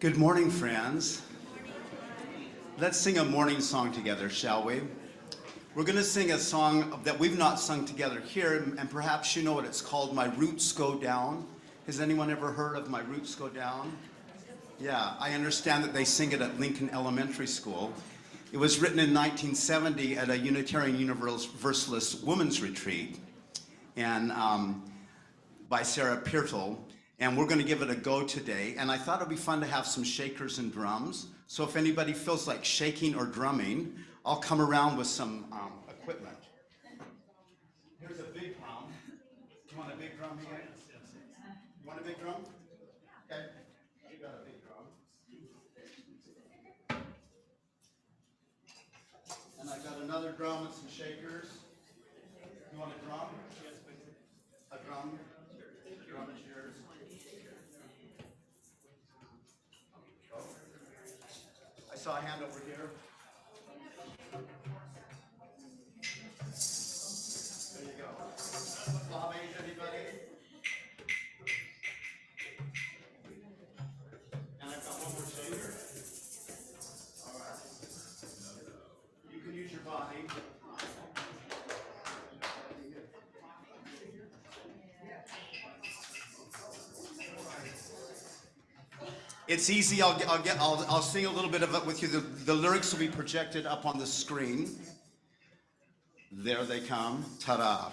Good morning, friends. Let's sing a morning song together, shall we? We're going to sing a song that we've not sung together here, and perhaps you know what it's called, My Roots Go Down. Has anyone ever heard of My Roots Go Down? Yeah, I understand that they sing it at Lincoln Elementary School. It was written in 1970 at a Unitarian Universalist Women's Retreat and by Sarah Pirtle. And we're going to give it a go today. And I thought it'd be fun to have some shakers and drums. So if anybody feels like shaking or drumming, I'll come around with some equipment. Here's a big drum. You want a big drum here? You want a big drum? Okay. You got a big drum. And I got another drum and some shakers. You want a drum? A drum? The drum is yours. I saw a hand over here. There you go. Bob age, anybody? And I've got one more shaker. All right. You can use your body. It's easy. I'll sing a little bit of it with you. The lyrics will be projected up on the screen. There they come. Ta-da!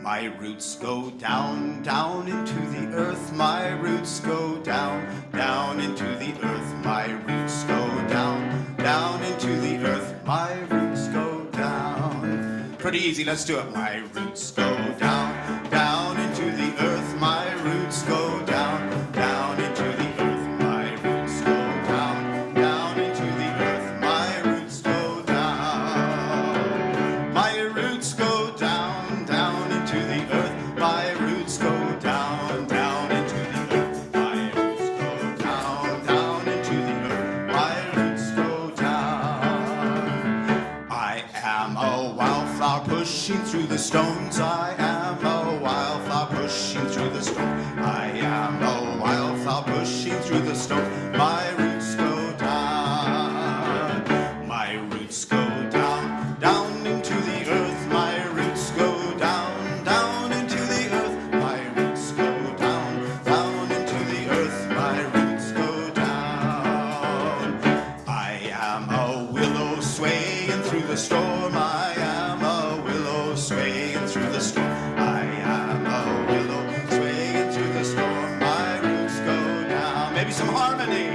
My roots go down, down into the earth. My roots go down, down into the earth. My roots go down, down into the earth. My roots go down. Pretty easy. Let's do it. My roots go down, down into the earth. My roots go down, down into the earth. My roots go down, down into the earth. My roots go down. My roots go down, down into the earth. My roots go down, down into the earth. My roots go down, down into the earth. My roots go down. I am a wildflower pushing through the stones. I am a wildflower pushing through the stone. I am a wildflower pushing through the stone. My roots go down. My roots go down, down into the earth. My roots go down, down into the earth. My roots go down, down into the earth. My roots go down. I am a willow swaying through the storm. I am a willow swaying through the storm. I am a willow swaying through the storm. My roots go down. Maybe some harmony.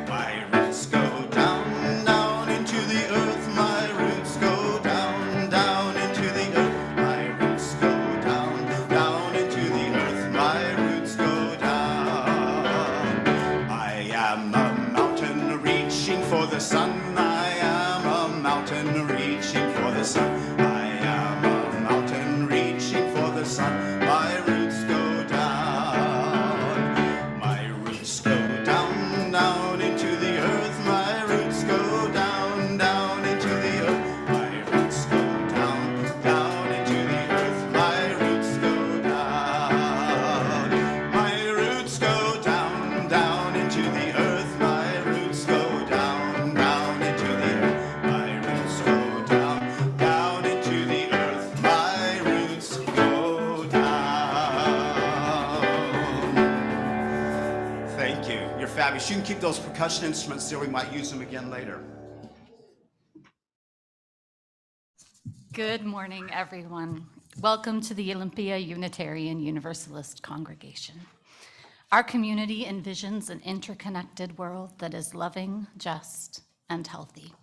My roots go down, down into the earth. My roots go down, down into the earth. My roots go down, down into the earth. My roots go down. I am a mountain reaching for the sun. I am a mountain reaching for the sun. I am a mountain reaching for the sun. My roots go down. My roots go down, down into the earth. My roots go down, down into the earth. My roots go down, down into the earth. My roots go down. My roots go down, down into the earth. My roots go down, down into the earth. My roots go down, down into the earth. My roots go down. Thank you. You're fabulous. You can keep those percussion instruments there. We might use them again later. Good morning, everyone. Welcome to the Olympia Unitarian Universalist Congregation. Our community envisions an interconnected world that is loving, just, and healthy.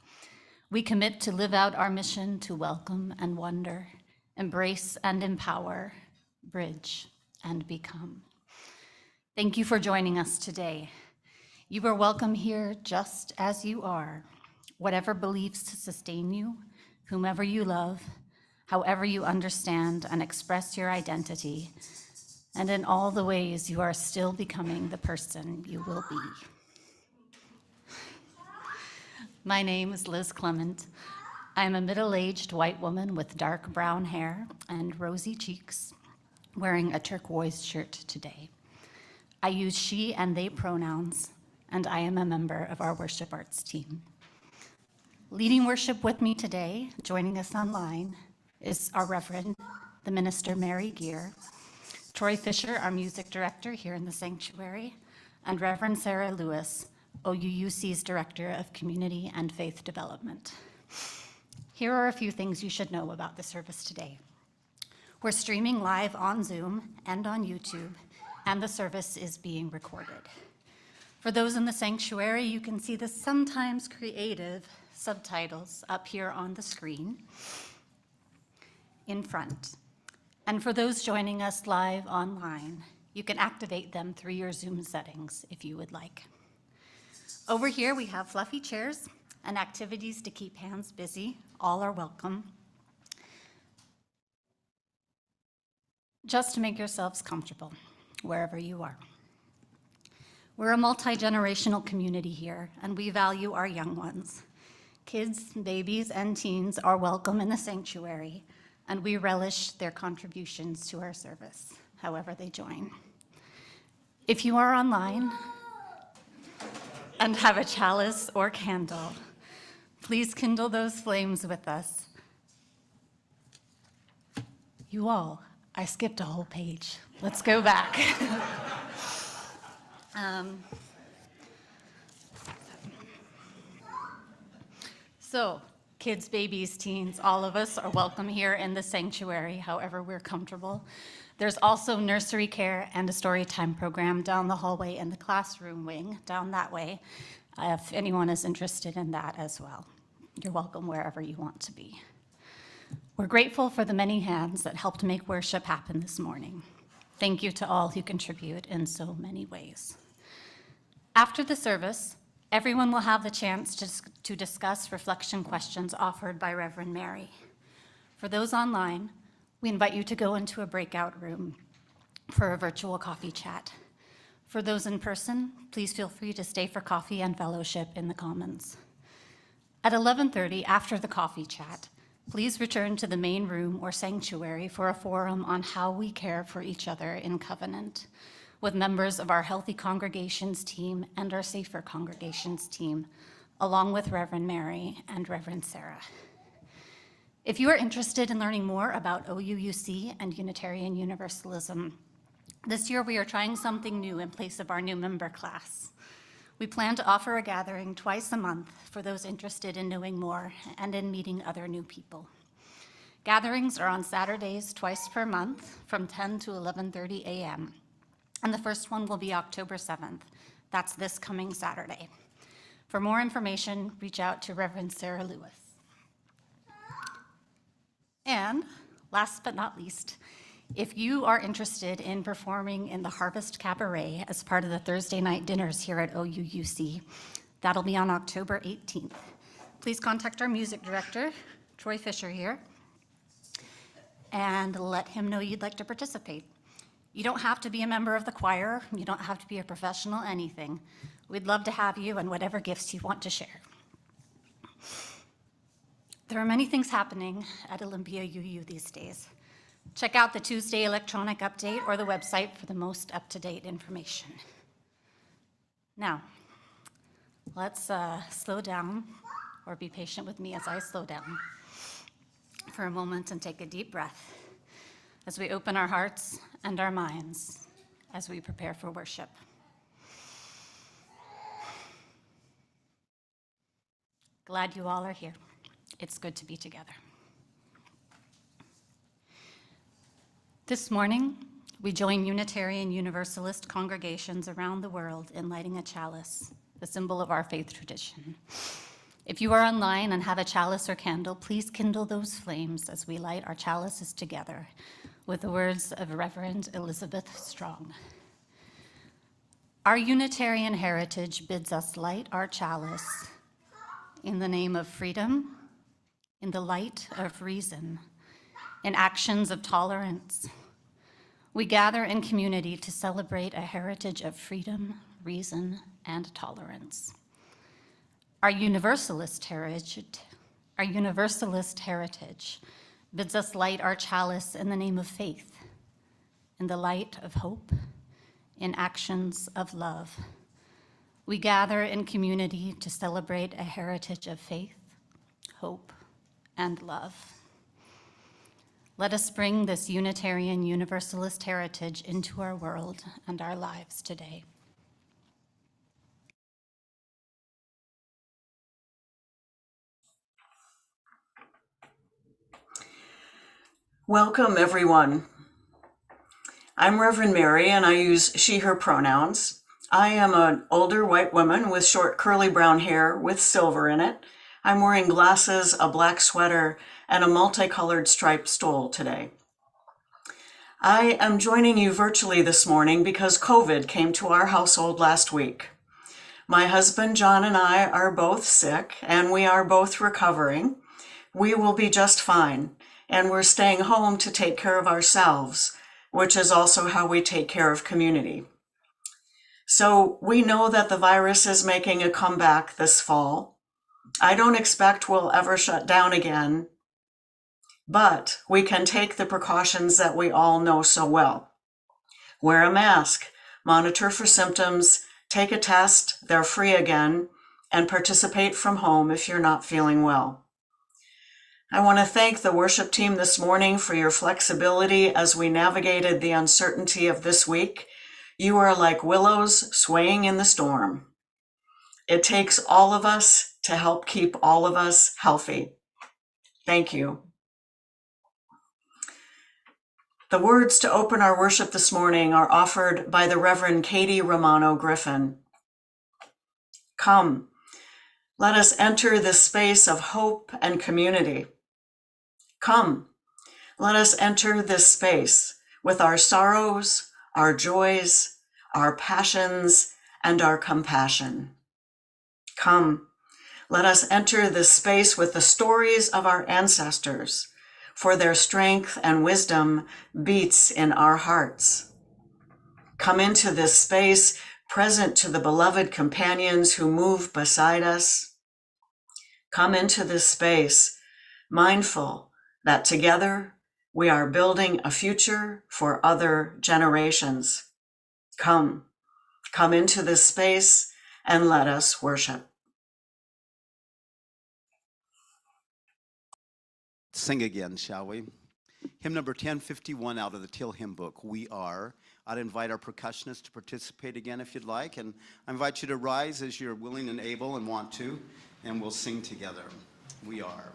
We commit to live out our mission to welcome and wonder, embrace and empower, bridge and become. Thank you for joining us today. You are welcome here just as you are, whatever beliefs sustain you, whomever you love, however you understand and express your identity, and in all the ways you are still becoming the person you will be. My name is Liz Clement. I'm a middle-aged white woman with dark brown hair and rosy cheeks, wearing a turquoise shirt today. I use she and they pronouns, and I am a member of our worship arts team. Leading worship with me today, joining us online, is our Reverend, the Minister Mary Gear, Troy Fisher, our music director here in the sanctuary, and Reverend Sarah Lewis, OUUC's Director of Community and Faith Development. Here are a few things you should know about the service today. We're streaming live on Zoom and on YouTube, and the service is being recorded. For those in the sanctuary, you can see the sometimes creative subtitles up here on the screen in front. And for those joining us live online, you can activate them through your Zoom settings if you would like. Over here, we have fluffy chairs and activities to keep hands busy. All are welcome. Just to make yourselves comfortable wherever you are. We're a multi-generational community here, and we value our young ones. Kids, babies, and teens are welcome in the sanctuary, and we relish their contributions to our service, however they join. If you are online and have a chalice or candle, please kindle those flames with us. You all, I skipped a whole page. Let's go back. So, kids, babies, teens, all of us are welcome here in the sanctuary, however we're comfortable. There's also nursery care and a story time program down the hallway in the classroom wing, down that way, if anyone is interested in that as well. You're welcome wherever you want to be. We're grateful for the many hands that helped make worship happen this morning. Thank you to all who contribute in so many ways. After the service, everyone will have the chance to discuss reflection questions offered by Reverend Mary. For those online, we invite you to go into a breakout room for a virtual coffee chat. For those in person, please feel free to stay for coffee and fellowship in the Commons. At 11:30, after the coffee chat, please return to the main room or sanctuary for a forum on how we care for each other in covenant, with members of our Healthy Congregations team and our Safer Congregations team, along with Reverend Mary and Reverend Sarah. If you are interested in learning more about OUUC and Unitarian Universalism, this year we are trying something new in place of our new member class. We plan to offer a gathering twice a month for those interested in knowing more and in meeting other new people. Gatherings are on Saturdays twice per month from 10 to 11:30 a.m. And the first one will be October 7th. That's this coming Saturday. For more information, reach out to Reverend Sarah Lewis. And last but not least, if you are interested in performing in the Harvest Cabaret as part of the Thursday night dinners here at OUUC, that'll be on October 18th. Please contact our music director, Troy Fisher here, and let him know you'd like to participate. You don't have to be a member of the choir. You don't have to be a professional, anything. We'd love to have you and whatever gifts you want to share. There are many things happening at Olympia UU these days. Check out the Tuesday electronic update or the website for the most up-to-date information. Now, let's slow down, or be patient with me as I slow down for a moment and take a deep breath as we open our hearts and our minds as we prepare for worship. Glad you all are here. It's good to be together. This morning, we join Unitarian Universalist congregations around the world in lighting a chalice, the symbol of our faith tradition. If you are online and have a chalice or candle, please kindle those flames as we light our chalices together with the words of Reverend Elizabeth Strong. Our Unitarian heritage bids us light our chalice in the name of freedom, in the light of reason, in actions of tolerance. We gather in community to celebrate a heritage of freedom, reason, and tolerance. Our Universalist heritage bids us light our chalice in the name of faith, in the light of hope, in actions of love. We gather in community to celebrate a heritage of faith, hope, and love. Let us bring this Unitarian Universalist heritage into our world and our lives today. Welcome, everyone. I'm Reverend Mary, and I use she, her pronouns. I am an older white woman with short curly brown hair with silver in it. I'm wearing glasses, a black sweater, and a multicolored striped stole today. I am joining you virtually this morning because COVID came to our household last week. My husband, John, and I are both sick, and we are both recovering. We will be just fine, and we're staying home to take care of ourselves, which is also how we take care of community. So we know that the virus is making a comeback this fall. I don't expect we'll ever shut down again, but we can take the precautions that we all know so well. Wear a mask, monitor for symptoms, take a test, they're free again, and participate from home if you're not feeling well. I want to thank the worship team this morning for your flexibility as we navigated the uncertainty of this week. You are like willows swaying in the storm. It takes all of us to help keep all of us healthy. Thank you. The words to open our worship this morning are offered by the Reverend Katie Romano Griffin. Come, let us enter this space of hope and community. Come, let us enter this space with our sorrows, our joys, our passions, and our compassion. Come, let us enter this space with the stories of our ancestors, for their strength and wisdom beats in our hearts. Come into this space present to the beloved companions who move beside us. Come into this space mindful that together we are building a future for other generations. Come into this space and let us worship. Sing again, shall we? Hymn number 1051 out of the Teal Hymn Book, We Are. I'd invite our percussionists to participate again if you'd like, and I invite you to rise as you're willing and able and want to, and we'll sing together. We Are.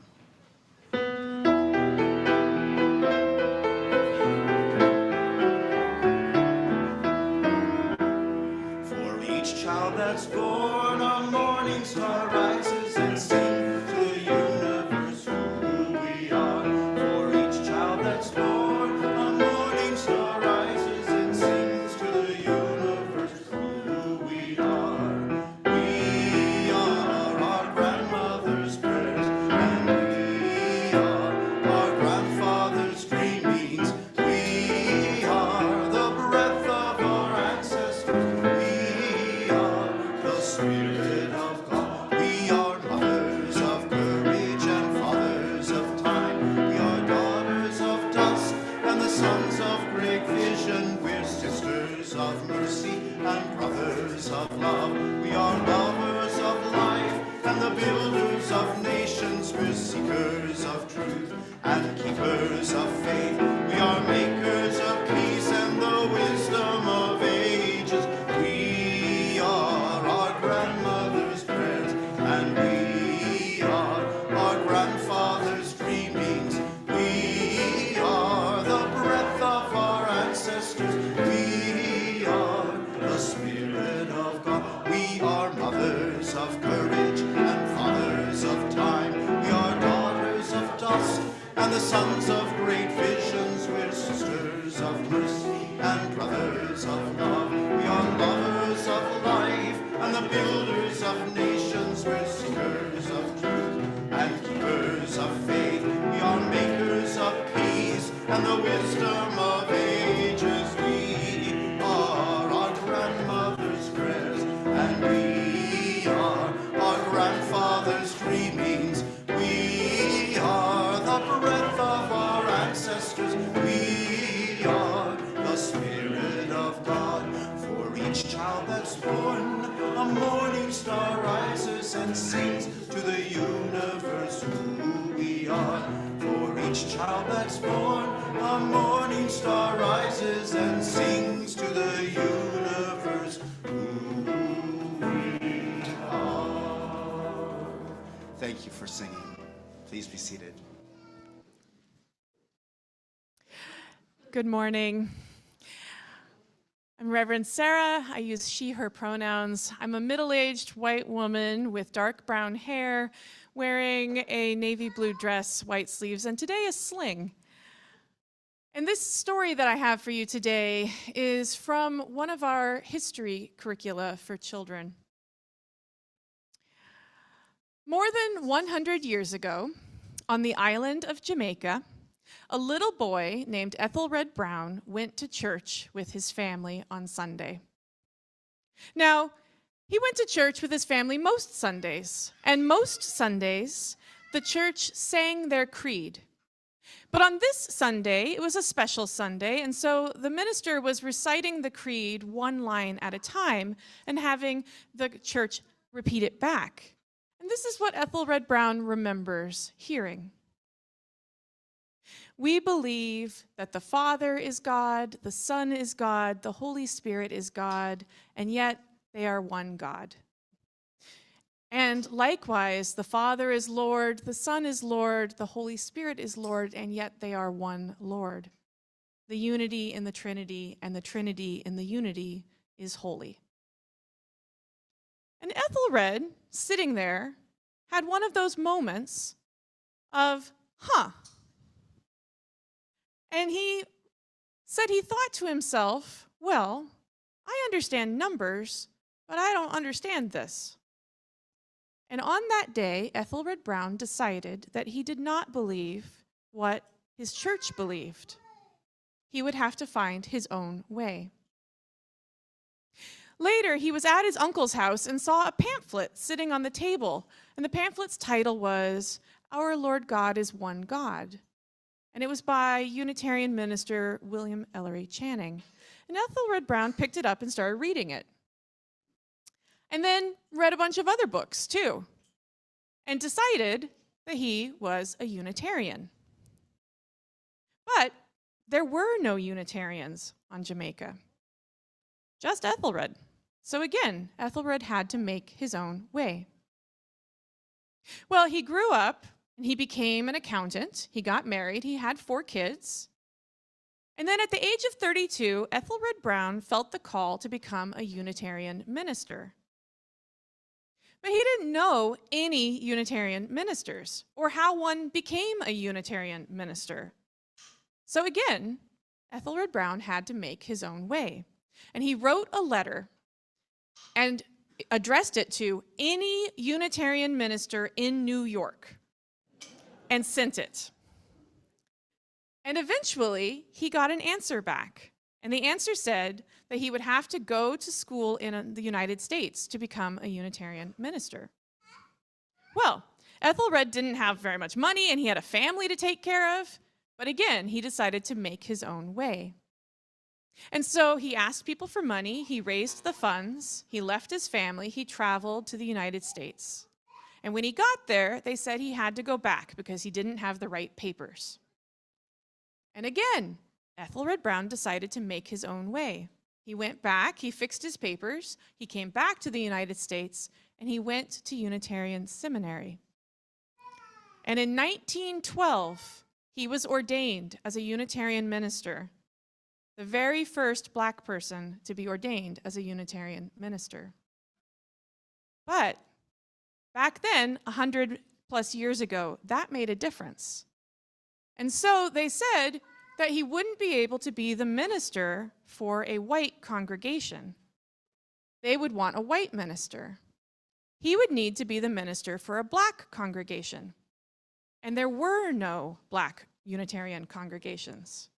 Child that's born, a morning star rises and sings to the universe who we are. For each child that's born, a morning star rises and sings to the universe who we are. We are our grandmother's prayers, and we are our grandfather's dreamings. We are the breath of our ancestors. Spirit of God, we are mothers of courage and fathers of time. We are daughters of dusk and the sons of great vision. We're sisters of mercy and brothers of love. We are lovers of life and the builders of nations. We're seekers of truth and keepers of faith. We are makers of peace and the wisdom of ages. We are our grandmother's prayers, and we are our grandfather's dreamings. We are the breath of our ancestors. We are the Spirit of God. We are mothers of courage and fathers of time. We are daughters of dusk and the sons of great visions. We're sisters of mercy and brothers of love. We are lovers of life and the builders of nations. We're seekers of truth and keepers of faith. We are makers of peace and the wisdom of ages. We are our grandmother's prayers, and we are our grandfather's dreamings. We are the breath of our ancestors. We are the Spirit of God. For seated. Good morning. I'm Reverend Sarah. I use she, her pronouns. I'm a middle-aged white woman with dark brown hair, wearing a navy blue dress, white sleeves, and today a sling. And this story that I have for you today is from one of our history curricula for children. More than 100 years ago, on the island of Jamaica, a little boy named Ethelred Brown went to church with his family on Sunday. Now, he went to church with his family most Sundays, and most Sundays, the church sang their creed. But on this Sunday, it was a special Sunday, and so the minister was reciting the creed one line at a time and having the church repeat it back. And this is what Ethelred Brown remembers hearing. We believe that the Father is God, the Son is God, the Holy Spirit is God, and yet they are one God. And likewise, the Father is Lord, the Son is Lord, the Holy Spirit is Lord, and yet they are one Lord. The unity in the Trinity and the Trinity in the unity is holy. And Ethelred, sitting there, had one of those moments of, And he said he thought to himself, well, I understand numbers, but I don't understand this. And on that day, Ethelred Brown decided that he did not believe what his church believed. He would have to find his own way. Later, he was at his uncle's house and saw a pamphlet sitting on the table, and the pamphlet's title was, Our Lord God is One God. And it was by Unitarian minister William Ellery Channing. And Ethelred Brown picked it up and started reading it. And then read a bunch of other books, too, and decided that he was a Unitarian. But there were no Unitarians on Jamaica, just Ethelred. So again, Ethelred had to make his own way. Well, he grew up, and he became an accountant. He got married. He had 4 kids. And then at the age of 32, Ethelred Brown felt the call to become a Unitarian minister. But he didn't know any Unitarian ministers or how one became a Unitarian minister. So again, Ethelred Brown had to make his own way. And he wrote a letter and addressed it to any Unitarian minister in New York and sent it. And eventually, he got an answer back. And the answer said that he would have to go to school in the United States to become a Unitarian minister. Well, Ethelred didn't have very much money, and he had a family to take care of. But again, he decided to make his own way. And so he asked people for money, he raised the funds, he left his family, he traveled to the United States. And when he got there, they said he had to go back because he didn't have the right papers. And again, Ethelred Brown decided to make his own way. He went back, he fixed his papers, he came back to the United States, and he went to Unitarian Seminary. And in 1912, he was ordained as a Unitarian minister, the very first Black person to be ordained as a Unitarian minister. But back then, 100 plus years ago, that made a difference. And so they said that he wouldn't be able to be the minister for a white congregation. They would want a white minister. He would need to be the minister for a Black congregation. And there were no Black Unitarian congregations.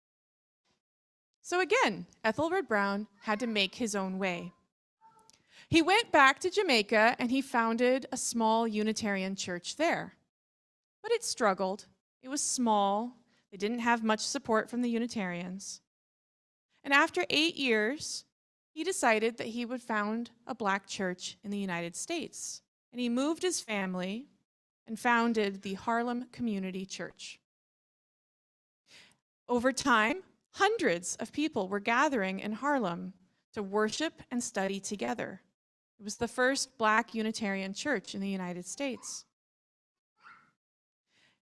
So again, Ethelred Brown had to make his own way. He went back to Jamaica and he founded a small Unitarian church there. But it struggled. It was small. They didn't have much support from the Unitarians. And after 8 years, he decided that he would found a Black church in the United States. And he moved his family and founded the Harlem Community Church. Over time, hundreds of people were gathering in Harlem to worship and study together. It was the first Black Unitarian church in the United States.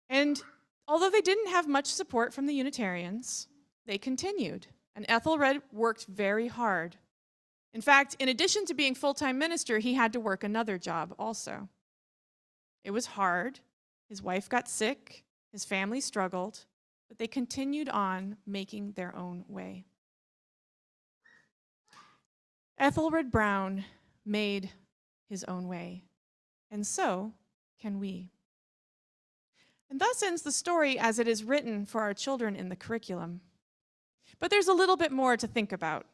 And although they didn't have much support from the Unitarians, they continued. And Ethelred worked very hard. In fact, in addition to being full-time minister, he had to work another job also. It was hard. His wife got sick. His family struggled. But they continued on making their own way. Ethelred Brown made his own way, and so can we. And thus ends the story as it is written for our children in the curriculum. But there's a little bit more to think about.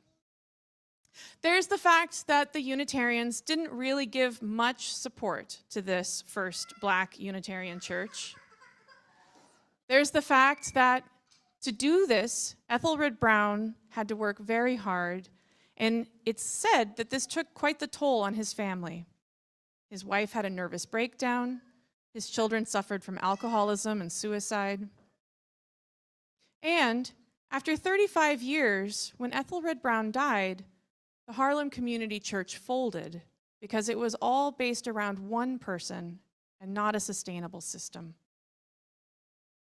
There's the fact that the Unitarians didn't really give much support to this first Black Unitarian church. There's the fact that to do this, Ethelred Brown had to work very hard, and it's said that this took quite the toll on his family. His wife had a nervous breakdown. His children suffered from alcoholism and suicide. And after 35 years, when Ethelred Brown died, the Harlem Community Church folded because it was all based around one person and not a sustainable system.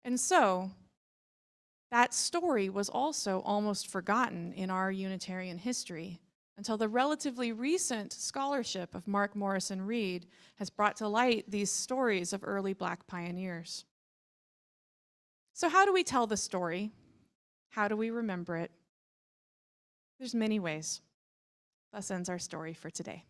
And so, that story was also almost forgotten in our Unitarian history until the relatively recent scholarship of Mark Morrison Reed has brought to light these stories of early Black pioneers. So how do we tell the story? How do we remember it? There's many ways. Thus ends our story for today.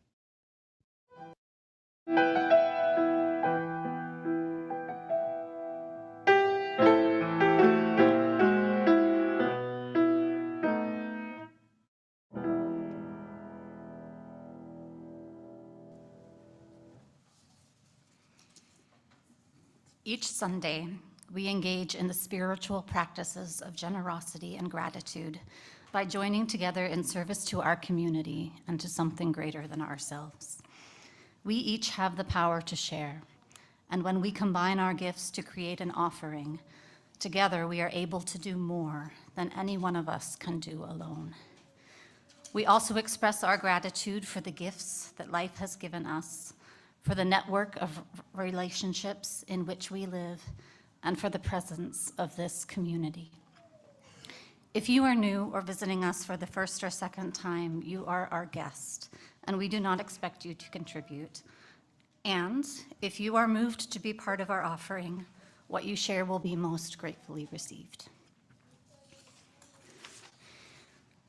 Each Sunday, we engage in the spiritual practices of generosity and gratitude by joining together in service to our community and to something greater than ourselves. We each have the power to share, and when we combine our gifts to create an offering, together we are able to do more than any one of us can do alone. We also express our gratitude for the gifts that life has given us, for the network of relationships in which we live, and for the presence of this community. If you are new or visiting us for the first or second time, you are our guest, and we do not expect you to contribute. And if you are moved to be part of our offering, what you share will be most gratefully received.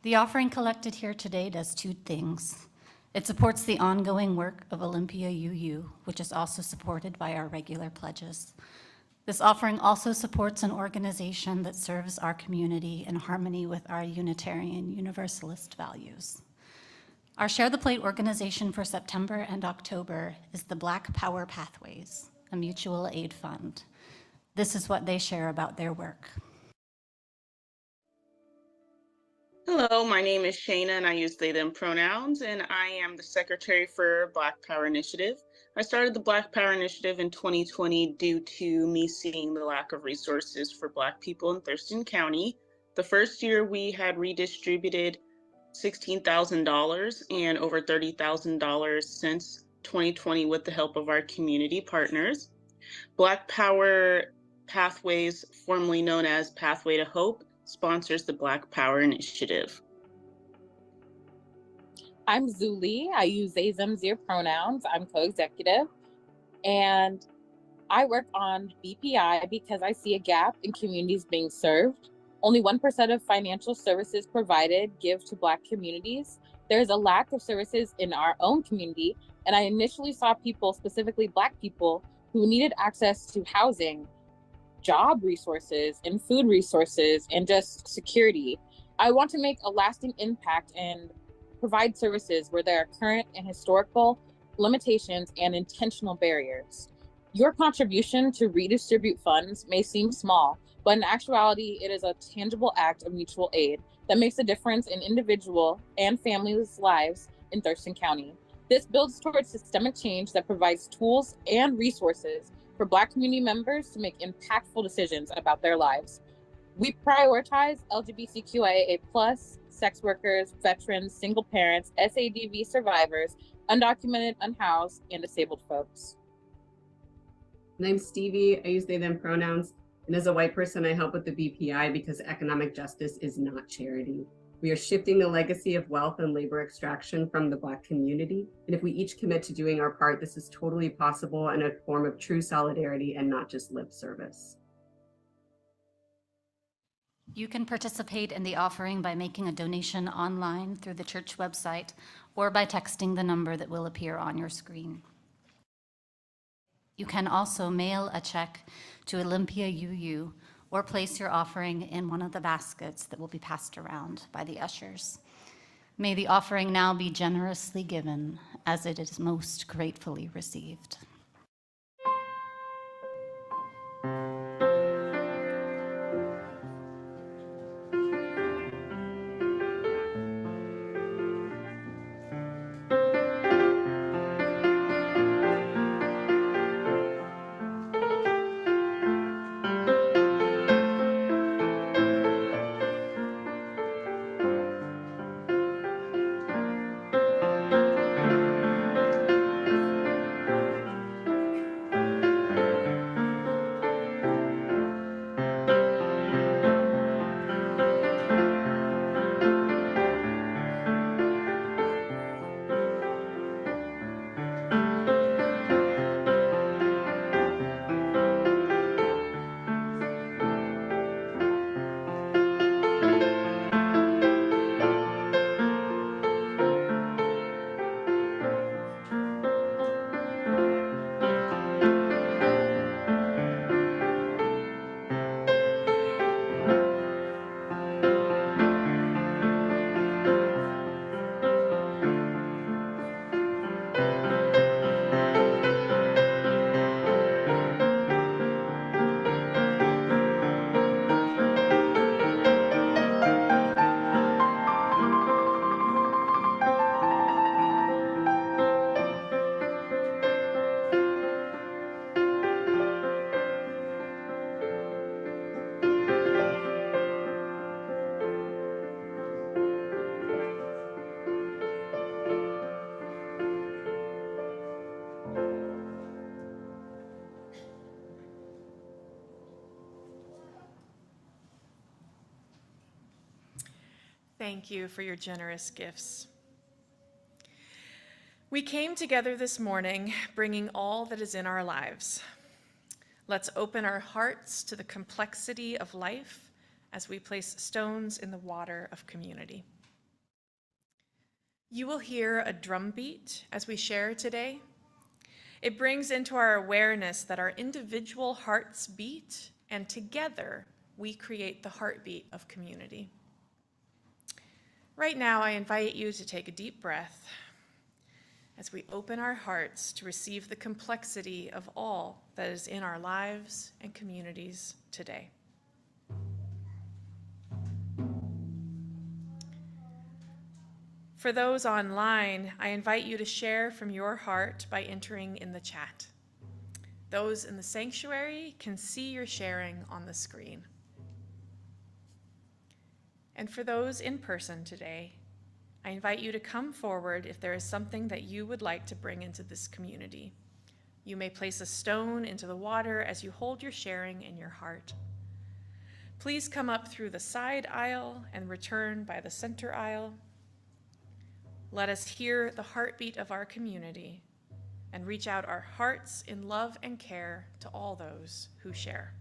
The offering collected here today does two things. It supports the ongoing work of Olympia UU, which is also supported by our regular pledges. This offering also supports an organization that serves our community in harmony with our Unitarian Universalist values. Our Share the Plate organization for September and October is the Black Power Pathways, a mutual aid fund. This is what they share about their work. Hello, my name is Shayna and I use they, them pronouns, and I am the secretary for Black Power Initiative. I started the Black Power Initiative in 2020 due to me seeing the lack of resources for Black people in Thurston County. The first year we had redistributed $16,000 and over $30,000 since 2020 with the help of our community partners. Black Power Pathways, formerly known as Pathway to Hope, sponsors the Black Power Initiative. I'm Zuli. I use they, them, their pronouns. I'm co-executive. And I work on BPI because I see a gap in communities being served. Only 1% of financial services provided give to Black communities. There's a lack of services in our own community. And I initially saw people, specifically Black people, who needed access to housing, job resources, and food resources, and just security. I want to make a lasting impact and provide services where there are current and historical limitations and intentional barriers. Your contribution to redistribute funds may seem small, but in actuality, it is a tangible act of mutual aid that makes a difference in individual and families' lives in Thurston County. This builds towards systemic change that provides tools and resources for Black community members to make impactful decisions about their lives. We prioritize LGBTQIA+, sex workers, veterans, single parents, SADV survivors, undocumented, unhoused, and disabled folks. I'm Stevie. I use they, them pronouns. And as a white person, I help with the BPI because economic justice is not charity. We are shifting the legacy of wealth and labor extraction from the Black community. And if we each commit to doing our part, this is totally possible and a form of true solidarity and not just lip service. You can participate in the offering by making a donation online through the church website or by texting the number that will appear on your screen. You can also mail a check to Olympia UU or place your offering in one of the baskets that will be passed around by the ushers. May the offering now be generously given as it is most gratefully received. Thank you for your generous gifts. We came together this morning bringing all that is in our lives. Let's open our hearts to the complexity of life as we place stones in the water of community. You will hear a drum beat as we share today. It brings into our awareness that our individual hearts beat, and together we create the heartbeat of community. Right now, I invite you to take a deep breath as we open our hearts to receive the complexity of all that is in our lives and communities today. For those online, I invite you to share from your heart by entering in the chat. Those in the sanctuary can see your sharing on the screen. And for those in person today, I invite you to come forward if there is something that you would like to bring into this community. You may place a stone into the water as you hold your sharing in your heart. Please come up through the side aisle and return by the center aisle. Let us hear the heartbeat of our community and reach out our hearts in love and care to all those who share.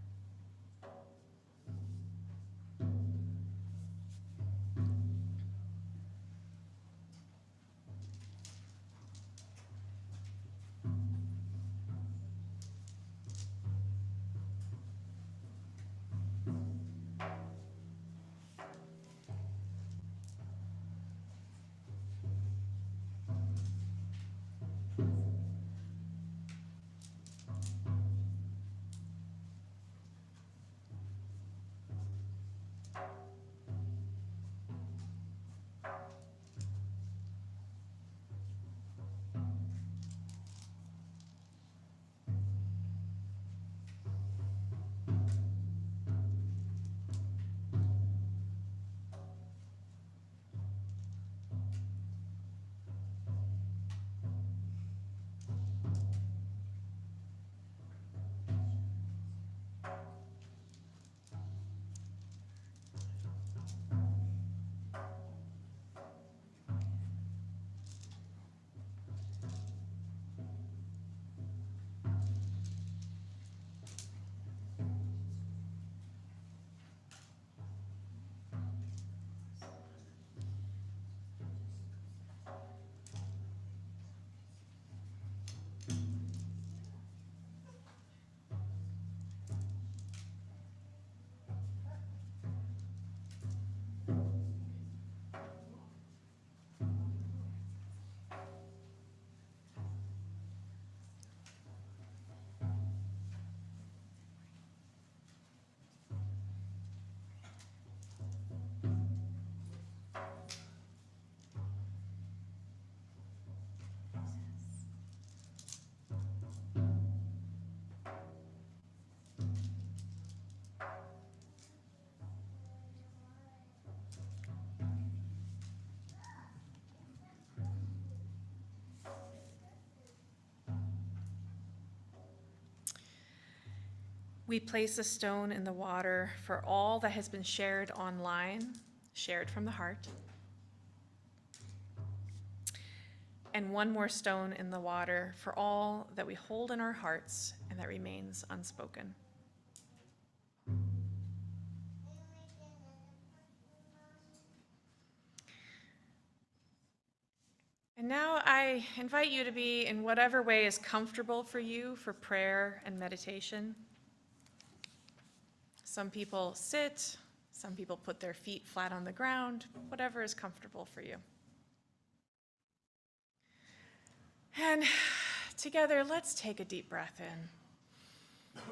we place a stone in the water for all that has been shared online, shared from the heart. And one more stone in the water for all that we hold in our hearts and that remains unspoken. And now I invite you to be in whatever way is comfortable for you for prayer and meditation. Some people sit, some people put their feet flat on the ground, whatever is comfortable for you. And together, let's take a deep breath in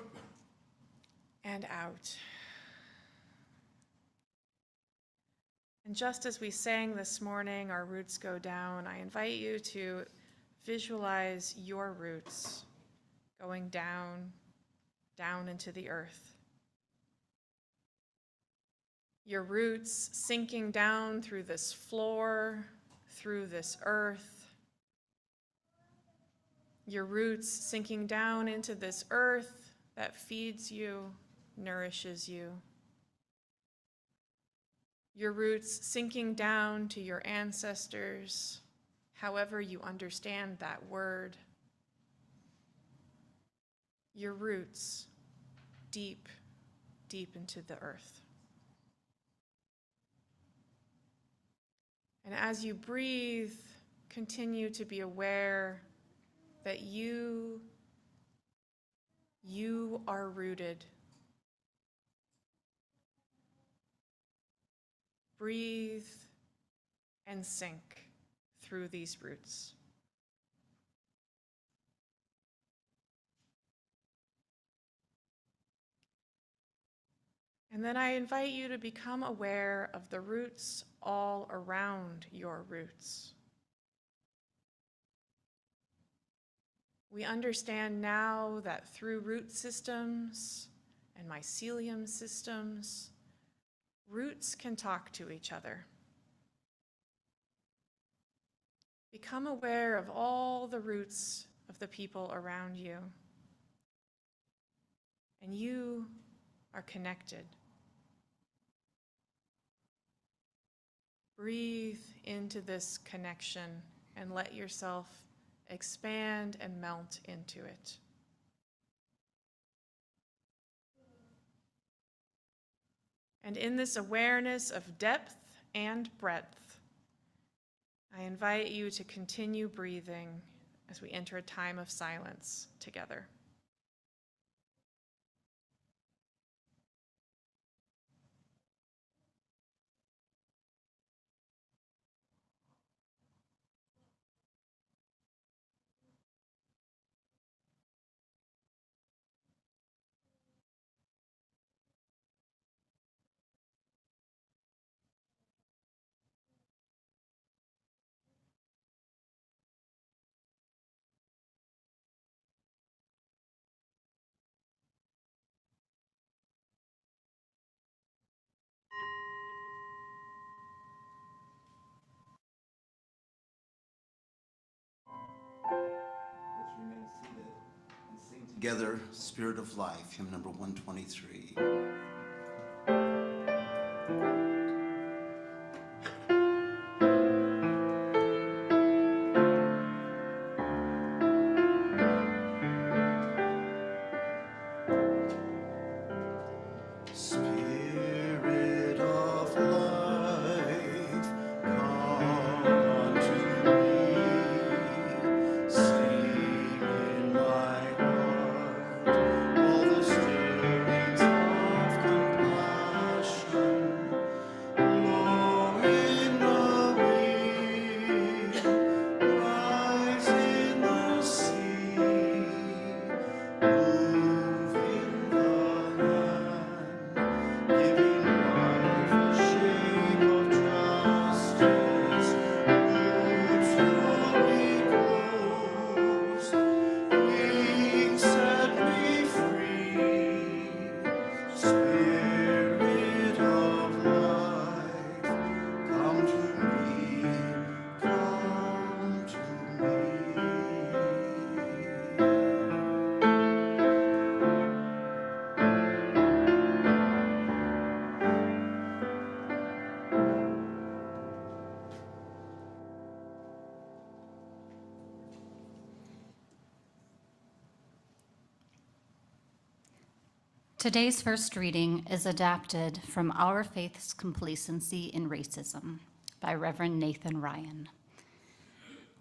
and out. And just as we sang this morning, Our Roots Go Down, I invite you to visualize your roots going down, down into the earth. Your roots sinking down through this floor, through this earth. Your roots sinking down into this earth that feeds you, nourishes you. Your roots sinking down to your ancestors, however you understand that word. Your roots deep, deep into the earth. And as you breathe, continue to be aware that you are rooted. Breathe and sink through these roots. And then I invite you to become aware of the roots all around your roots. We understand now that through root systems and mycelium systems, roots can talk to each other. Become aware of all the roots of the people around you. And you are connected. Breathe into this connection and let yourself expand and melt into it. And in this awareness of depth and breadth, I invite you to continue breathing as we enter a time of silence together. Let's remain seated and sing together Spirit of Life, hymn number 123. Spirit of life, come unto me. Sing in my heart all the stirrings of compassion. Blow in the wind, rise in the sea, move in the land, giving life a shape of justice. Roots fully closed, wings set me free. Spirit of life, come to me, come to me. Today's first reading is adapted from Our Faith's Complacency in Racism by Reverend Nathan Ryan.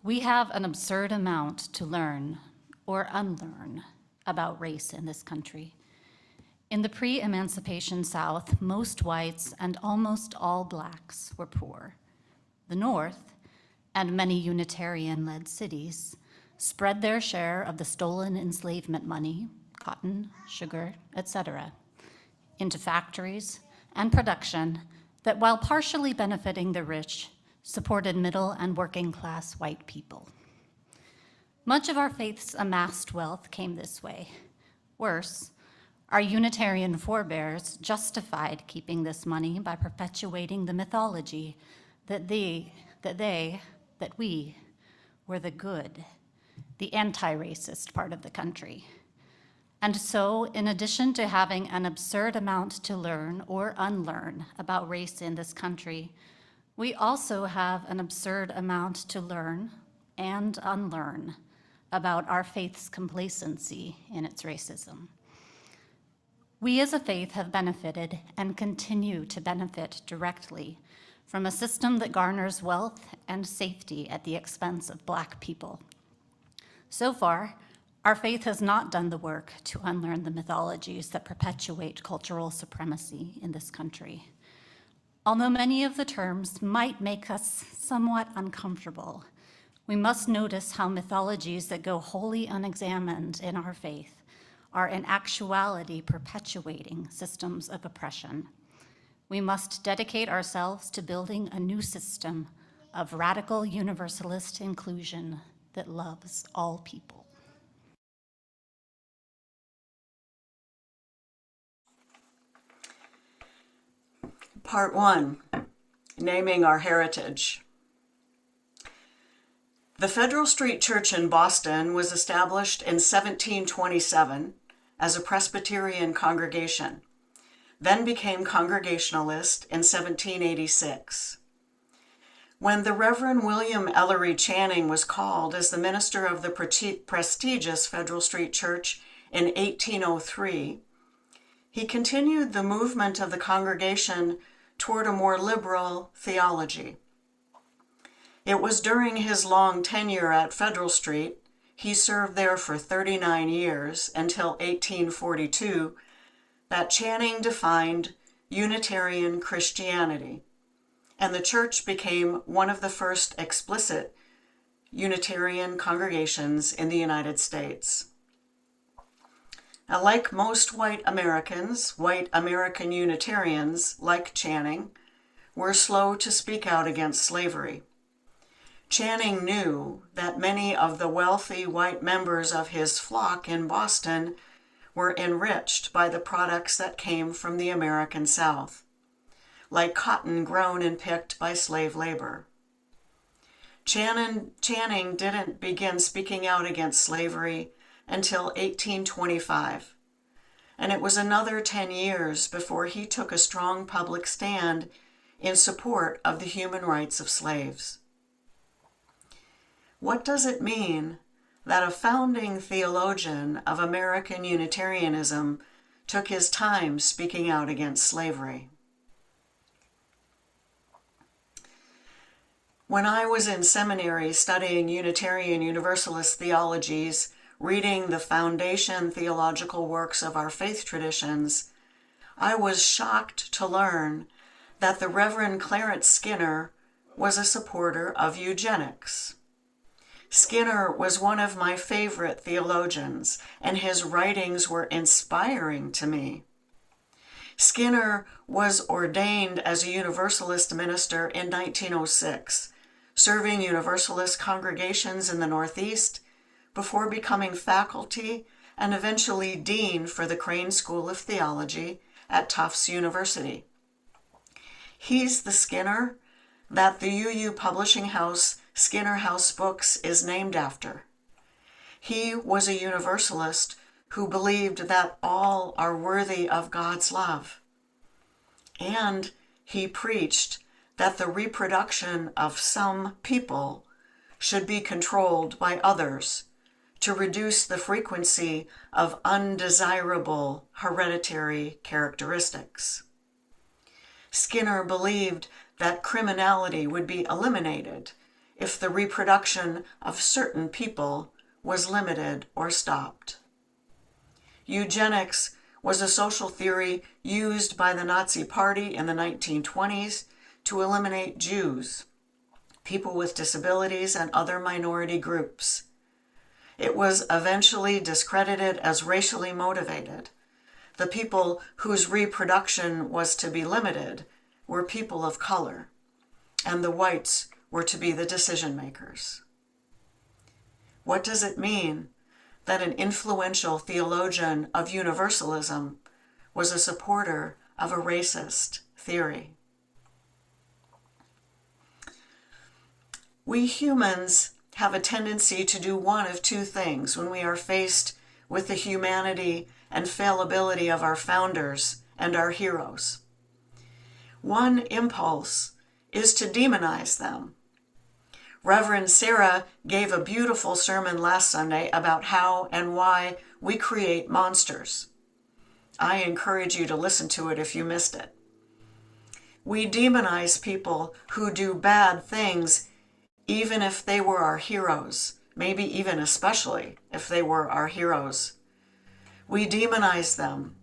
We have an absurd amount to learn or unlearn about race in this country. In the pre-emancipation South, most whites and almost all Blacks were poor. The North, and many Unitarian-led cities, spread their share of the stolen enslavement money, cotton, sugar, etc., into factories and production that, while partially benefiting the rich, supported middle and working class white people. Much of our faith's amassed wealth came this way. Worse, our Unitarian forebears justified keeping this money by perpetuating the mythology that we were the good, the anti-racist part of the country. And so, in addition to having an absurd amount to learn or unlearn about race in this country, we also have an absurd amount to learn and unlearn about our faith's complacency in its racism. We as a faith have benefited and continue to benefit directly from a system that garners wealth and safety at the expense of Black people. So far, our faith has not done the work to unlearn the mythologies that perpetuate cultural supremacy in this country. Although many of the terms might make us somewhat uncomfortable, we must notice how mythologies that go wholly unexamined in our faith are in actuality perpetuating systems of oppression. We must dedicate ourselves to building a new system of radical universalist inclusion that loves all people. Part 1, Naming Our Heritage. The Federal Street Church in Boston was established in 1727 as a Presbyterian congregation, then became Congregationalist in 1786. When the Reverend William Ellery Channing was called as the minister of the prestigious Federal Street Church in 1803, he continued the movement of the congregation toward a more liberal theology. It was during his long tenure at Federal Street, he served there for 39 years until 1842, that Channing defined Unitarian Christianity, and the church became one of the first explicit Unitarian congregations in the United States. Now, like most white Americans, white American Unitarians, like Channing, were slow to speak out against slavery. Channing knew that many of the wealthy white members of his flock in Boston were enriched by the products that came from the American South, like cotton grown and picked by slave labor. Channing didn't begin speaking out against slavery until 1825, and it was another 10 years before he took a strong public stand in support of the human rights of slaves. What does it mean that a founding theologian of American Unitarianism took his time speaking out against slavery? When I was in seminary studying Unitarian Universalist theologies, reading the foundation theological works of our faith traditions, I was shocked to learn that the Reverend Clarence Skinner was a supporter of eugenics. Skinner was one of my favorite theologians, and his writings were inspiring to me. Skinner was ordained as a Universalist minister in 1906, serving Universalist congregations in the Northeast before becoming faculty and eventually dean for the Crane School of Theology at Tufts University. He's the Skinner that the UU publishing house Skinner House Books is named after. He was a Universalist who believed that all are worthy of God's love. And he preached that the reproduction of some people should be controlled by others to reduce the frequency of undesirable hereditary characteristics. Skinner believed that criminality would be eliminated if the reproduction of certain people was limited or stopped. Eugenics was a social theory used by the Nazi Party in the 1920s to eliminate Jews, people with disabilities, and other minority groups. It was eventually discredited as racially motivated. The people whose reproduction was to be limited were people of color, and the whites were to be the decision makers. What does it mean that an influential theologian of universalism was a supporter of a racist theory? We humans have a tendency to do one of two things when we are faced with the humanity and fallibility of our founders and our heroes. One impulse is to demonize them. Reverend Sarah gave a beautiful sermon last Sunday about how and why we create monsters. I encourage you to listen to it if you missed it. We demonize people who do bad things, even if they were our heroes, maybe even especially if they were our heroes. We demonize them,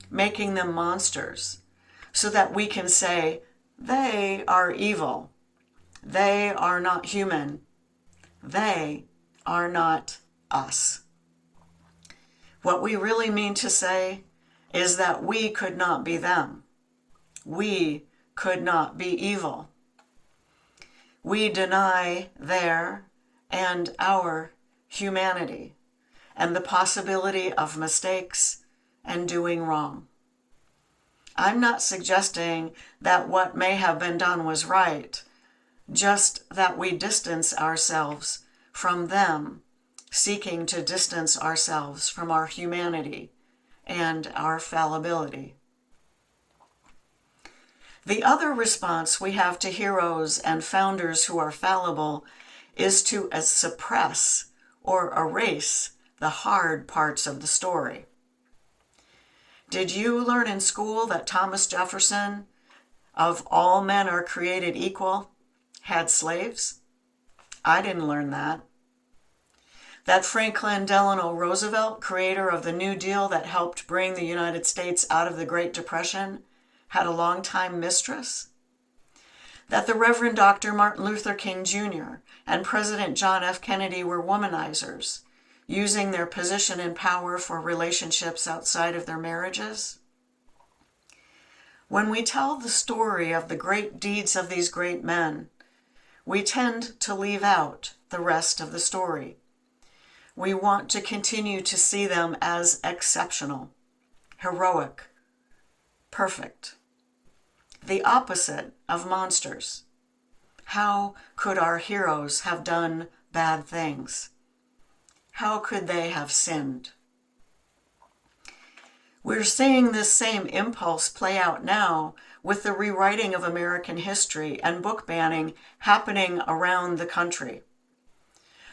making them monsters, so that we can say, they are evil. They are not human. They are not us. What we really mean to say is that we could not be them. We could not be evil. We deny their and our humanity and the possibility of mistakes and doing wrong. I'm not suggesting that what may have been done was right, just that we distance ourselves from them, seeking to distance ourselves from our humanity and our fallibility. The other response we have to heroes and founders who are fallible is to suppress or erase the hard parts of the story. Did you learn in school that Thomas Jefferson, of all men are created equal, had slaves? I didn't learn that. That Franklin Delano Roosevelt, creator of the New Deal that helped bring the United States out of the Great Depression, had a longtime mistress? That the Reverend Dr. Martin Luther King Jr. and President John F. Kennedy were womanizers, using their position and power for relationships outside of their marriages? When we tell the story of the great deeds of these great men, we tend to leave out the rest of the story. We want to continue to see them as exceptional, heroic, perfect, the opposite of monsters. How could our heroes have done bad things? How could they have sinned? We're seeing this same impulse play out now with the rewriting of American history and book banning happening around the country.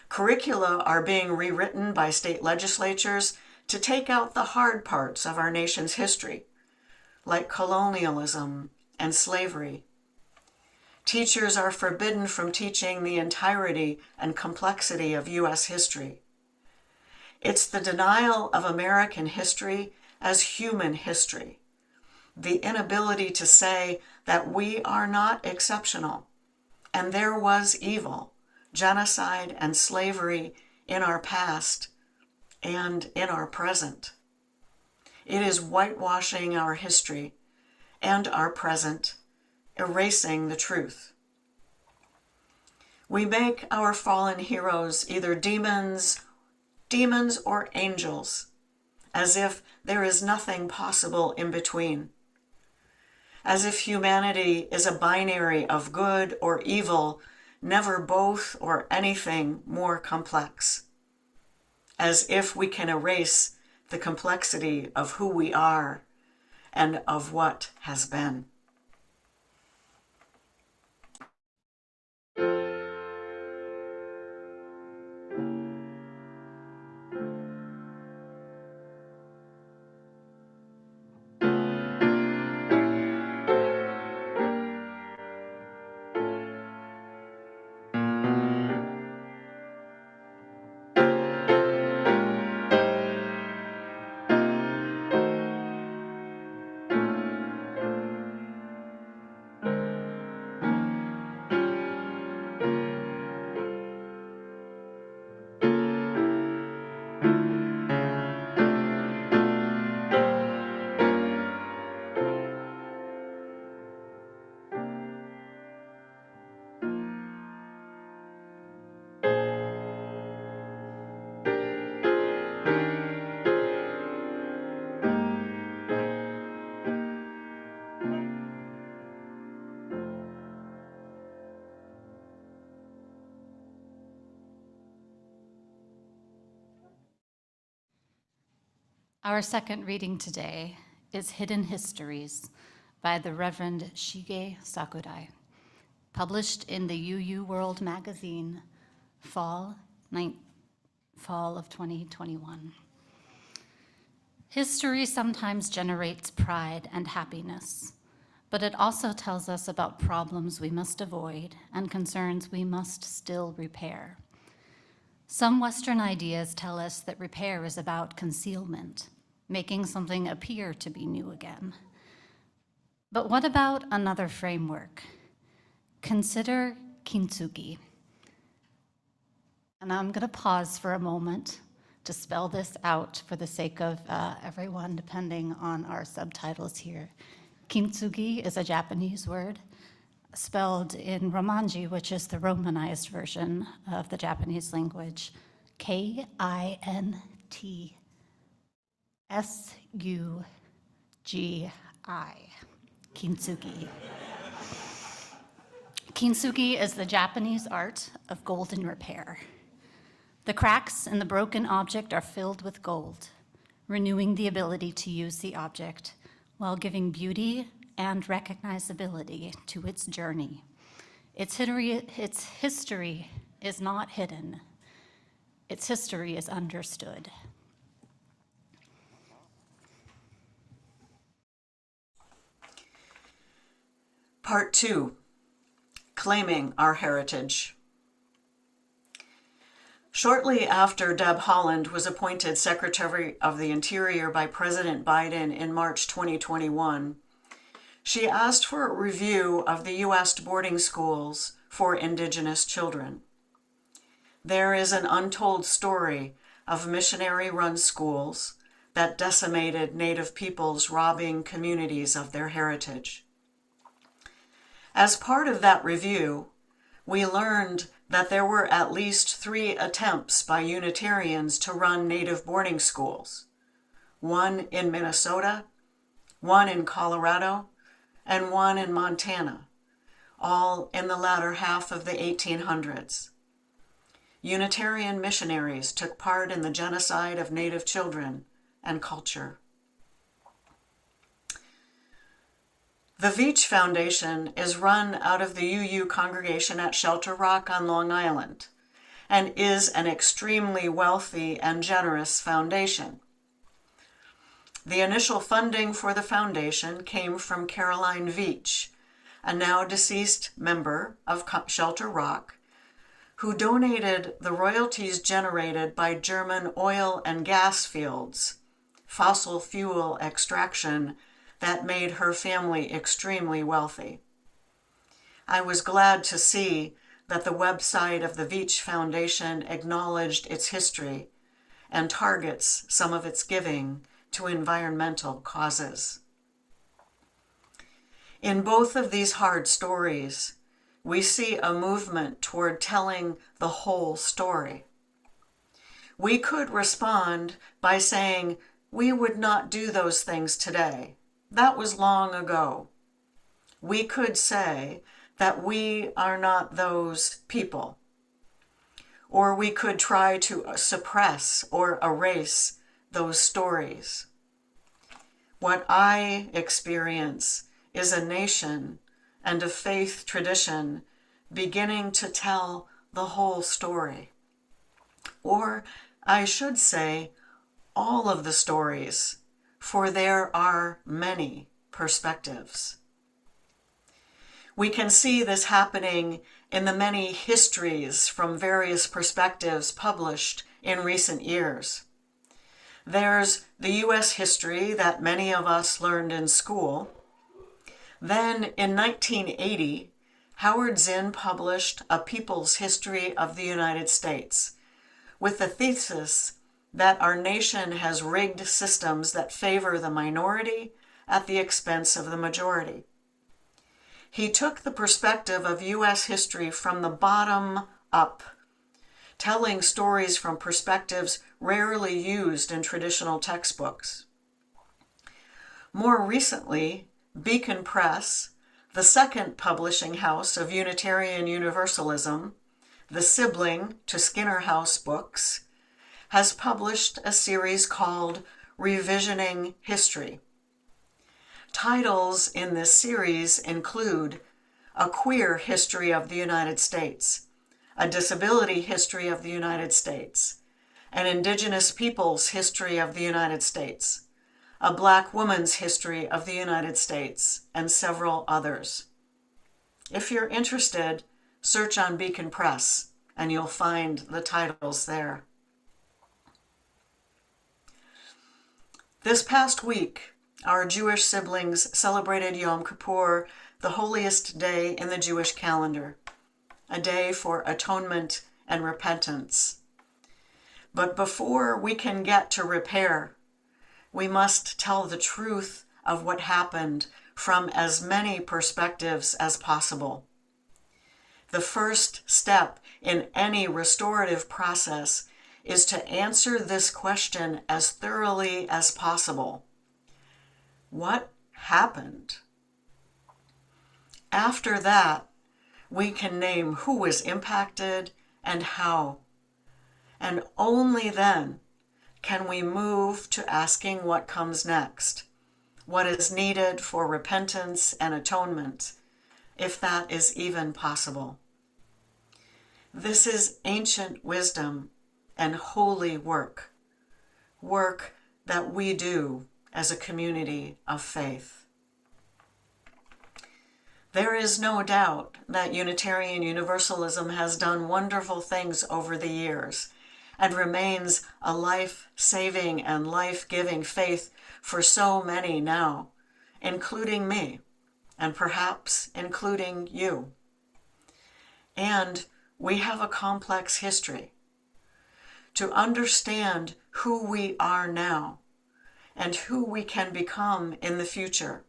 Curricula are being rewritten by state legislatures to take out the hard parts of our nation's history, like colonialism and slavery. Teachers are forbidden from teaching the entirety and complexity of U.S. history. It's the denial of American history as human history, the inability to say that we are not exceptional, and there was evil, genocide, and slavery in our past and in our present. It is whitewashing our history and our present, erasing the truth. We make our fallen heroes either demons or angels, as if there is nothing possible in between, as if humanity is a binary of good or evil, never both or anything more complex, as if we can erase the complexity of who we are and of what has been. Our second reading today is Hidden Histories by the Reverend Shige Sakurai, published in the UU World magazine, fall of 2021. History sometimes generates pride and happiness, but it also tells us about problems we must avoid and concerns we must still repair. Some Western ideas tell us that repair is about concealment, making something appear to be new again. But what about another framework? Consider kintsugi. And I'm going to pause for a moment to spell this out for the sake of everyone, depending on our subtitles here. Kintsugi is a Japanese word spelled in Romanji, which is the Romanized version of the Japanese language, K-I-N-T-S-U-G-I, kintsugi. Kintsugi is the Japanese art of golden repair. The cracks in the broken object are filled with gold, renewing the ability to use the object while giving beauty and recognizability to its journey. Its history is not hidden. Its history is understood. Part 2, Claiming Our Heritage. Shortly after Deb Haaland was appointed Secretary of the Interior by President Biden in March 2021, she asked for a review of the U.S. boarding schools for Indigenous children. There is an untold story of missionary-run schools that decimated Native peoples, robbing communities of their heritage. As part of that review, we learned that there were at least 3 attempts by Unitarians to run Native boarding schools, one in Minnesota, one in Colorado, and one in Montana, all in the latter half of the 1800s. Unitarian missionaries took part in the genocide of Native children and culture. The Veach Foundation is run out of the UU congregation at Shelter Rock on Long Island and is an extremely wealthy and generous foundation. The initial funding for the foundation came from Caroline Veach, a now deceased member of Shelter Rock, who donated the royalties generated by German oil and gas fields, fossil fuel extraction that made her family extremely wealthy. I was glad to see that the website of the Veach Foundation acknowledged its history and targets some of its giving to environmental causes. In both of these hard stories, we see a movement toward telling the whole story. We could respond by saying, we would not do those things today. That was long ago. We could say that we are not those people. Or we could try to suppress or erase those stories. What I experience is a nation and a faith tradition beginning to tell the whole story. Or I should say, all of the stories, for there are many perspectives. We can see this happening in the many histories from various perspectives published in recent years. There's the U.S. history that many of us learned in school. Then in 1980, Howard Zinn published A People's History of the United States with the thesis that our nation has rigged systems that favor the minority at the expense of the majority. He took the perspective of U.S. history from the bottom up, telling stories from perspectives rarely used in traditional textbooks. More recently, Beacon Press, the second publishing house of Unitarian Universalism, the sibling to Skinner House Books, has published a series called Revisioning History. Titles in this series include A Queer History of the United States, A Disability History of the United States, An Indigenous Peoples History of the United States, A Black Woman's History of the United States, and several others. If you're interested, search on Beacon Press and you'll find the titles there. This past week, our Jewish siblings celebrated Yom Kippur, the holiest day in the Jewish calendar, a day for atonement and repentance. But before we can get to repair, we must tell the truth of what happened from as many perspectives as possible. The first step in any restorative process is to answer this question as thoroughly as possible. What happened? After that, we can name who was impacted and how. And only then can we move to asking what comes next, what is needed for repentance and atonement, if that is even possible. This is ancient wisdom and holy work, work that we do as a community of faith. There is no doubt that Unitarian Universalism has done wonderful things over the years and remains a life-saving and life-giving faith for so many now, including me, and perhaps including you. And we have a complex history. To understand who we are now and who we can become in the future,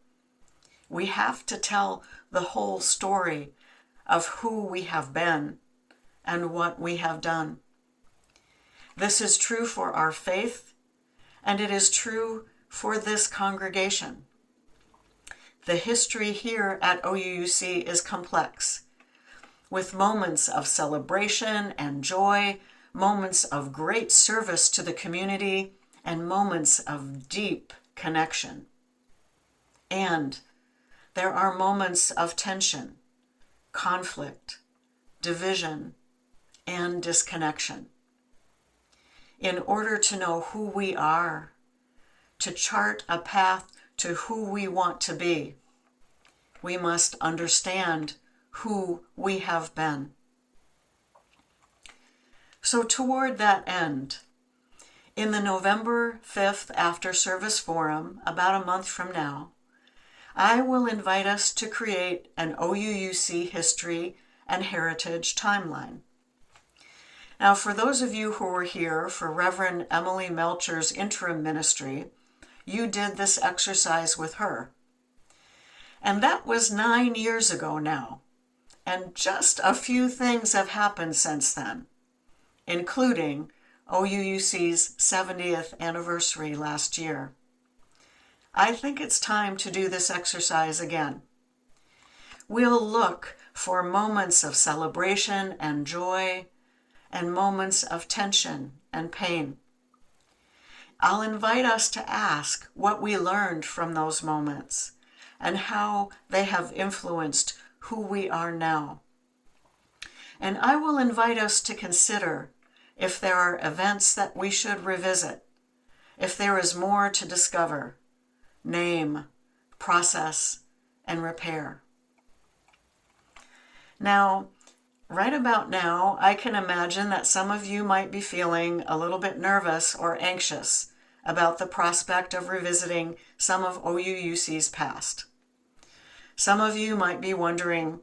we have to tell the whole story of who we have been and what we have done. This is true for our faith, and it is true for this congregation. The history here at OUUC is complex, with moments of celebration and joy, moments of great service to the community, and moments of deep connection. And there are moments of tension, conflict, division, and disconnection. In order to know who we are, to chart a path to who we want to be, we must understand who we have been. So toward that end, in the November 5th After Service Forum, about a month from now, I will invite us to create an OUUC history and heritage timeline. Now, for those of you who were here for Reverend Emily Melcher's interim ministry, you did this exercise with her. And that was 9 years ago now, and just a few things have happened since then, including OUUC's 70th anniversary last year. I think it's time to do this exercise again. We'll look for moments of celebration and joy and moments of tension and pain. I'll invite us to ask what we learned from those moments and how they have influenced who we are now. And I will invite us to consider if there are events that we should revisit, if there is more to discover, name, process, and repair. Now, right about now, I can imagine that some of you might be feeling a little bit nervous or anxious about the prospect of revisiting some of OUUC's past. Some of you might be wondering,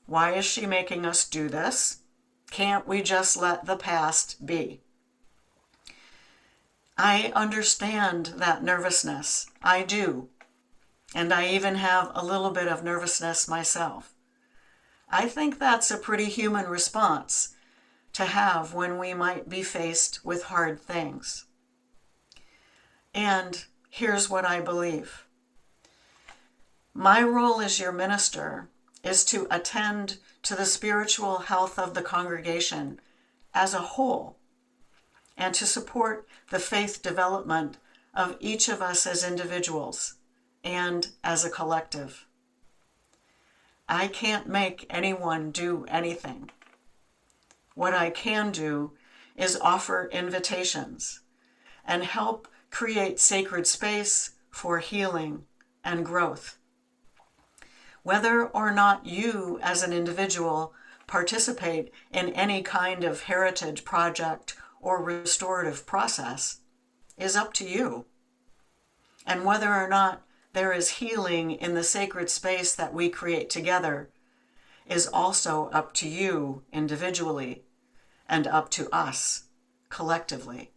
why is she making us do this? Can't we just let the past be? I understand that nervousness. I do. And I even have a little bit of nervousness myself. I think that's a pretty human response to have when we might be faced with hard things. And here's what I believe. My role as your minister is to attend to the spiritual health of the congregation as a whole and to support the faith development of each of us as individuals and as a collective. I can't make anyone do anything. What I can do is offer invitations and help create sacred space for healing and growth. Whether or not you as an individual participate in any kind of heritage project or restorative process is up to you. And whether or not there is healing in the sacred space that we create together is also up to you individually and up to us collectively.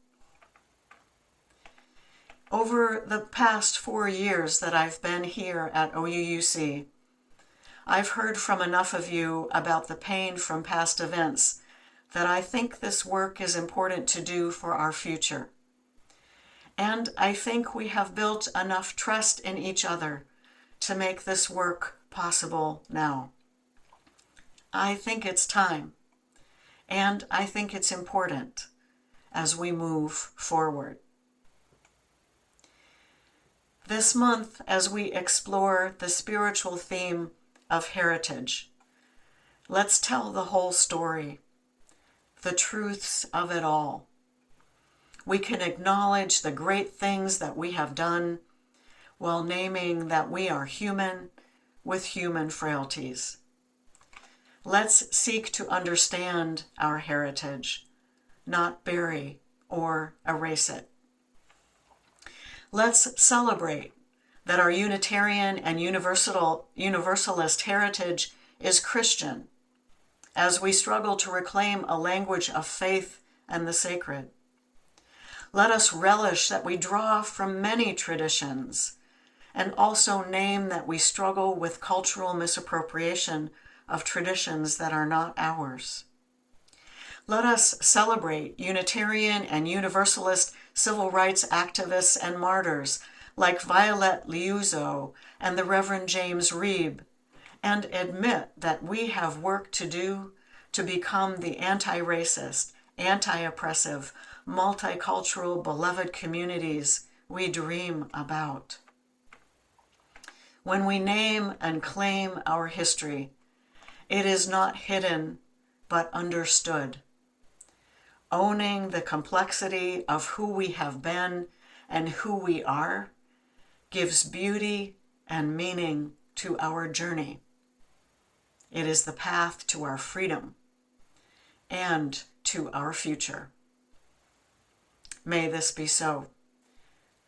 Over the past 4 years that I've been here at OUUC, I've heard from enough of you about the pain from past events that I think this work is important to do for our future. And I think we have built enough trust in each other to make this work possible now. I think it's time, and I think it's important as we move forward. This month, as we explore the spiritual theme of heritage, let's tell the whole story, the truths of it all. We can acknowledge the great things that we have done while naming that we are human with human frailties. Let's seek to understand our heritage, not bury or erase it. Let's celebrate that our Unitarian and Universalist heritage is Christian, as we struggle to reclaim a language of faith and the sacred. Let us relish that we draw from many traditions, and also name that we struggle with cultural misappropriation of traditions that are not ours. Let us celebrate Unitarian and Universalist civil rights activists and martyrs like Violet Liuzzo and the Reverend James Reeb, and admit that we have work to do to become the anti-racist, anti-oppressive, multicultural, beloved communities we dream about. When we name and claim our history, it is not hidden, but understood. Owning the complexity of who we have been and who we are gives beauty and meaning to our journey. It is the path to our freedom and to our future. May this be so.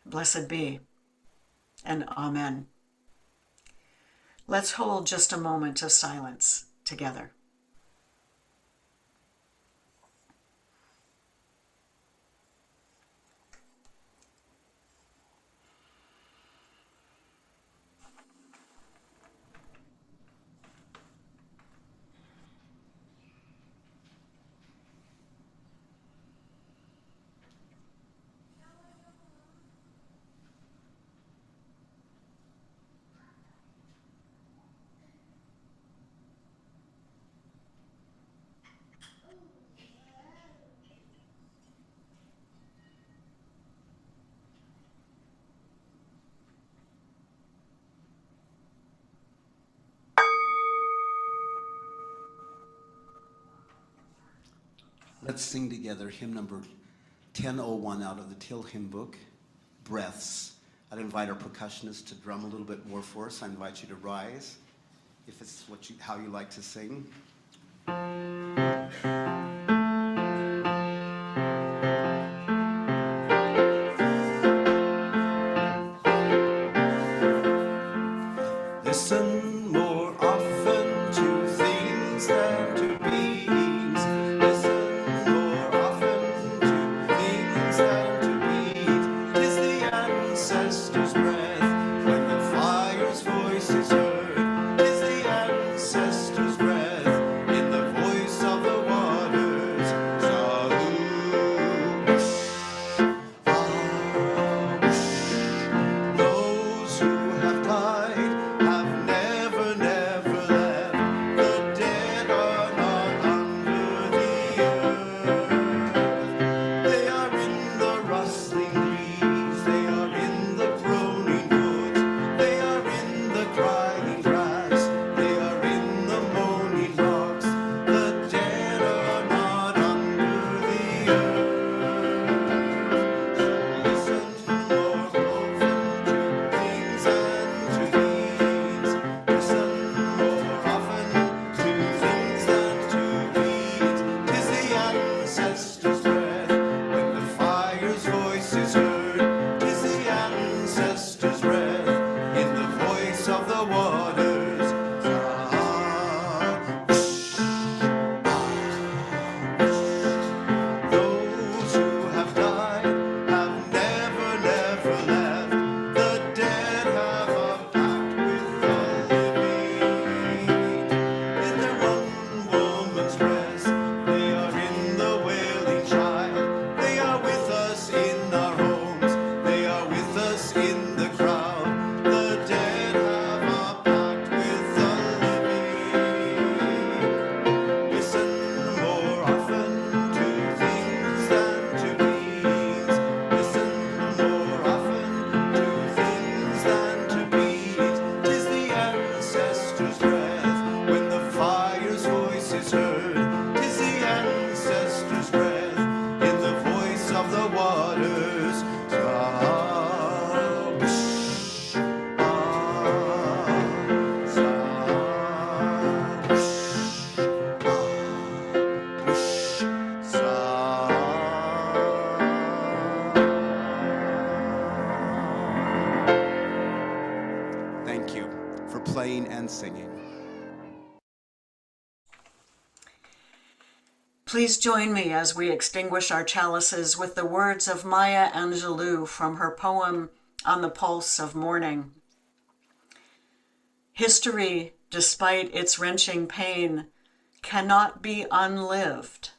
Blessed be, and amen. Let's hold just a moment of silence together. Let's sing together hymn number 1001 out of the Till Hymn Book, Breaths. I'd invite our percussionist to drum a little bit more for us. I invite you to rise if it's how you like to sing. Listen more often to things than to beings. Listen more often to things than to beings. 'Tis the ancestors' breath when the fire's voice is heard. 'Tis the ancestors' breath and singing. Please join me as we extinguish our chalices with the words of Maya Angelou from her poem On the Pulse of Morning. History, despite its wrenching pain, cannot be unlived,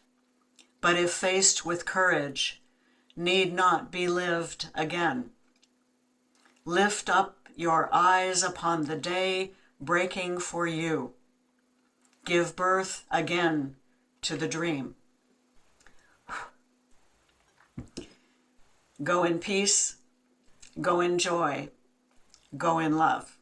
but if faced with courage, need not be lived again. Lift up your eyes upon the day breaking for you. Give birth again to the dream. Go in peace, go in joy, go in love.